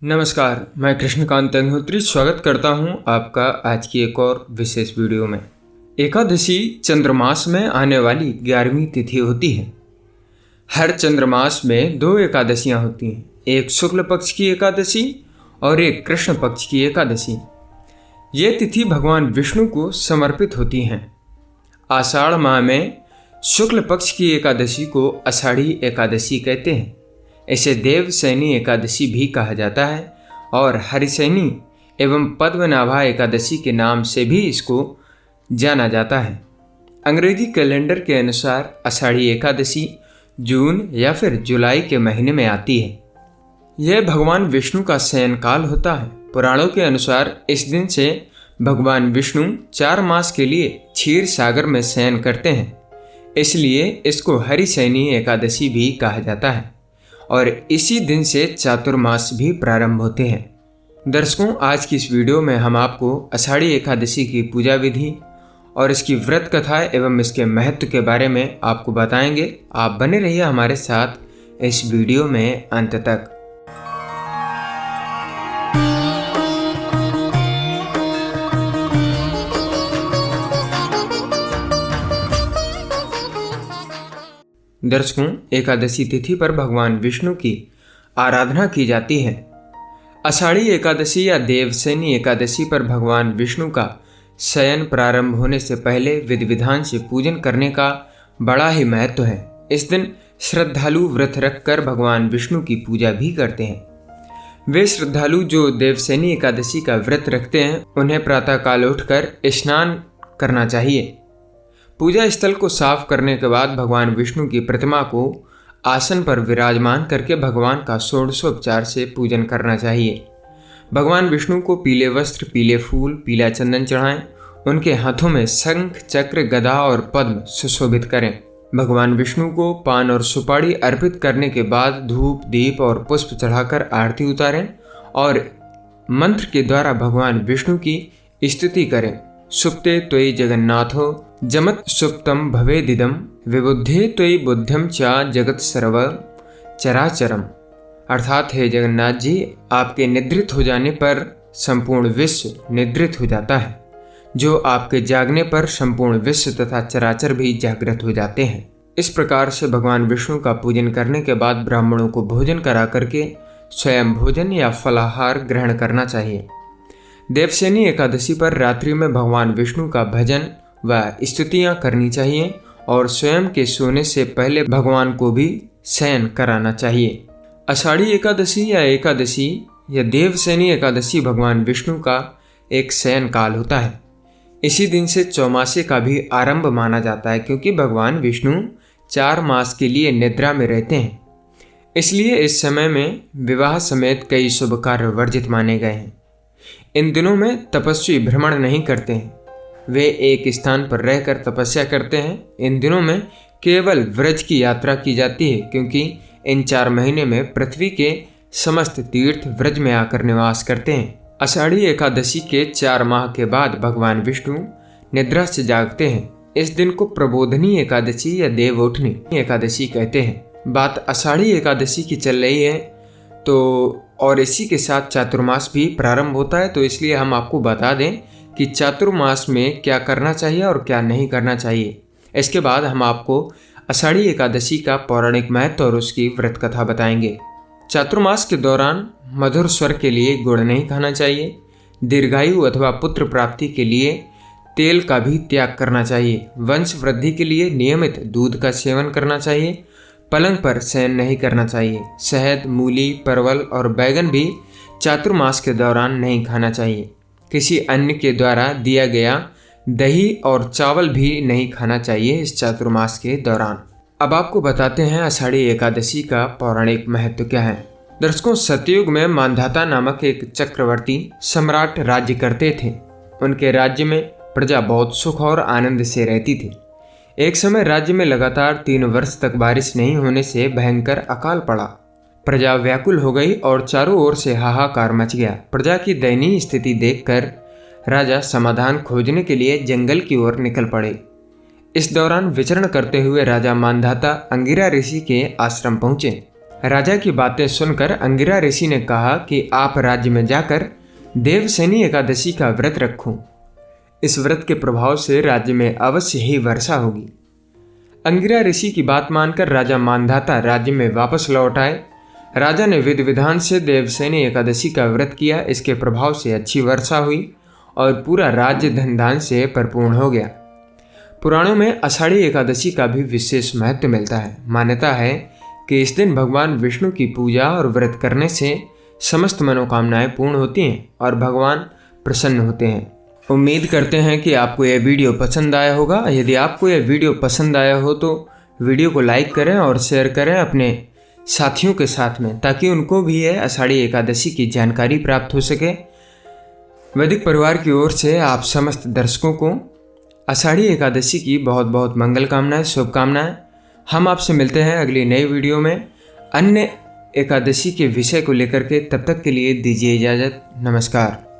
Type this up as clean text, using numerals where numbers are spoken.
नमस्कार, मैं कृष्णकांत अग्निहोत्री स्वागत करता हूं आपका आज की एक और विशेष वीडियो में। एकादशी चंद्रमास में आने वाली 11वीं तिथि होती है। हर चंद्रमास में 2 एकादशियां होती हैं, एक शुक्ल पक्ष की एकादशी और एक कृष्ण पक्ष की एकादशी। ये तिथि भगवान विष्णु को समर्पित होती हैं। आषाढ़ माह में शुक्ल पक्ष की एकादशी को आषाढ़ी एकादशी कहते हैं। इसे देवशयनी एकादशी भी कहा जाता है और हरिशयनी एवं पद्मनाभा एकादशी के नाम से भी इसको जाना जाता है। अंग्रेजी कैलेंडर के अनुसार आषाढ़ी एकादशी जून या फिर जुलाई के महीने में आती है। यह भगवान विष्णु का शयन काल होता है। पुराणों के अनुसार इस दिन से भगवान विष्णु 4 मास के लिए क्षीर सागर में शयन करते हैं, इसलिए इसको हरिशयनी एकादशी भी कहा जाता है और इसी दिन से चातुर्मास भी प्रारंभ होते हैं। दर्शकों, आज की इस वीडियो में हम आपको आषाढ़ी एकादशी की पूजा विधि और इसकी व्रत कथा एवं इसके महत्व के बारे में आपको बताएंगे। आप बने रहिए हमारे साथ इस वीडियो में अंत तक। दर्शकों, एकादशी तिथि पर भगवान विष्णु की आराधना की जाती है। आषाढ़ी एकादशी या देवशयनी एकादशी पर भगवान विष्णु का शयन प्रारंभ होने से पहले विधि विधान से पूजन करने का बड़ा ही महत्व है। इस दिन श्रद्धालु व्रत रखकर भगवान विष्णु की पूजा भी करते हैं। वे श्रद्धालु जो देवशयनी एकादशी का व्रत रखते हैं, उन्हें प्रातःकाल उठकर स्नान करना चाहिए। पूजा स्थल को साफ करने के बाद भगवान विष्णु की प्रतिमा को आसन पर विराजमान करके भगवान का षोडशोपचार से पूजन करना चाहिए। भगवान विष्णु को पीले वस्त्र, पीले फूल, पीला चंदन चढ़ाएं। उनके हाथों में शंख, चक्र, गदा और पद्म सुशोभित करें। भगवान विष्णु को पान और सुपारी अर्पित करने के बाद धूप, दीप और पुष्प चढ़ाकर आरती उतारें और मंत्र के द्वारा भगवान विष्णु की स्तुति करें। सुप्ते त्वयि जगन्नाथो जमत सुप्तम भवेदिदम विबुद्धे त्वयि बुद्धिम चा जगत सर्व चराचरम। अर्थात हे जगन्नाथ जी, आपके निद्रित हो जाने पर संपूर्ण विश्व निद्रित हो जाता है। जो आपके जागने पर संपूर्ण विश्व तथा चराचर भी जागृत हो जाते हैं। इस प्रकार से भगवान विष्णु का पूजन करने के बाद ब्राह्मणों को भोजन करा करके स्वयं भोजन या फलाहार ग्रहण करना चाहिए। देवशयनी एकादशी पर रात्रि में भगवान विष्णु का भजन व स्तुतियाँ करनी चाहिए और स्वयं के सोने से पहले भगवान को भी शयन कराना चाहिए। आषाढ़ी एकादशी या देवशयनी एकादशी भगवान विष्णु का एक शयन काल होता है। इसी दिन से चौमासे का भी आरंभ माना जाता है, क्योंकि भगवान विष्णु 4 मास के लिए निद्रा में रहते हैं। इसलिए इस समय में विवाह समेत कई शुभ कार्य वर्जित माने गए हैं। इन दिनों में तपस्वी भ्रमण नहीं करते हैं, वे एक स्थान पर रहकर तपस्या करते हैं। इन दिनों में केवल व्रज की यात्रा की जाती है, क्योंकि इन 4 महीने में पृथ्वी के समस्त तीर्थ व्रज में आकर निवास करते हैं। आषाढ़ी एकादशी के 4 माह के बाद भगवान विष्णु निद्रा से जागते हैं। इस दिन को प्रबोधनी एकादशी या देवउठनी एकादशी कहते हैं। बात आषाढ़ी एकादशी की चल रही है और इसी के साथ चातुर्मास भी प्रारंभ होता है, तो इसलिए हम आपको बता दें कि चातुर्मास में क्या करना चाहिए और क्या नहीं करना चाहिए। इसके बाद हम आपको आषाढ़ी एकादशी का पौराणिक महत्व और उसकी व्रत कथा बताएंगे। चातुर्मास के दौरान मधुर स्वर के लिए गुड़ नहीं खाना चाहिए। दीर्घायु अथवा पुत्र प्राप्ति के लिए तेल का भी त्याग करना चाहिए। वंश वृद्धि के लिए नियमित दूध का सेवन करना चाहिए। पलंग पर शयन नहीं करना चाहिए। शहद, मूली, परवल और बैगन भी चातुर्मास के दौरान नहीं खाना चाहिए। किसी अन्य के द्वारा दिया गया दही और चावल भी नहीं खाना चाहिए इस चातुर्मास के दौरान। अब आपको बताते हैं आषाढ़ी एकादशी का पौराणिक महत्व क्या है। दर्शकों, सतयुग में मांधाता नामक एक चक्रवर्ती सम्राट राज्य करते थे। उनके राज्य में प्रजा बहुत सुख और आनंद से रहती थी। एक समय राज्य में लगातार 3 वर्ष तक बारिश नहीं होने से भयंकर अकाल पड़ा। प्रजा व्याकुल हो गई और चारों ओर से हाहाकार मच गया। प्रजा की दयनीय स्थिति देखकर राजा समाधान खोजने के लिए जंगल की ओर निकल पड़े। इस दौरान विचरण करते हुए राजा मांधाता अंगिरा ऋषि के आश्रम पहुंचे। राजा की बातें सुनकर अंगिरा ऋषि ने कहा कि आप राज्य में जाकर देवसेनी एकादशी का व्रत रखो। इस व्रत के प्रभाव से राज्य में अवश्य ही वर्षा होगी। अंगिरा ऋषि की बात मानकर राजा मानधाता राज्य में वापस लौट आए। राजा ने विधि विधान से देवसेनी एकादशी का व्रत किया। इसके प्रभाव से अच्छी वर्षा हुई और पूरा राज्य धन धान से परिपूर्ण हो गया। पुराणों में आषाढ़ी एकादशी का भी विशेष महत्व मिलता है। मान्यता है कि इस दिन भगवान विष्णु की पूजा और व्रत करने से समस्त मनोकामनाएं पूर्ण होती हैं और भगवान प्रसन्न होते हैं। उम्मीद करते हैं कि आपको यह वीडियो पसंद आया होगा। यदि आपको यह वीडियो पसंद आया हो तो वीडियो को लाइक करें और शेयर करें अपने साथियों के साथ में, ताकि उनको भी यह आषाढ़ी एकादशी की जानकारी प्राप्त हो सके। वैदिक परिवार की ओर से आप समस्त दर्शकों को आषाढ़ी एकादशी की बहुत बहुत मंगल कामनाएं, शुभकामनाएं। हम आपसे मिलते हैं अगली नई वीडियो में अन्य एकादशी के विषय को लेकर के। तब तक के लिए दीजिए इजाज़त। नमस्कार।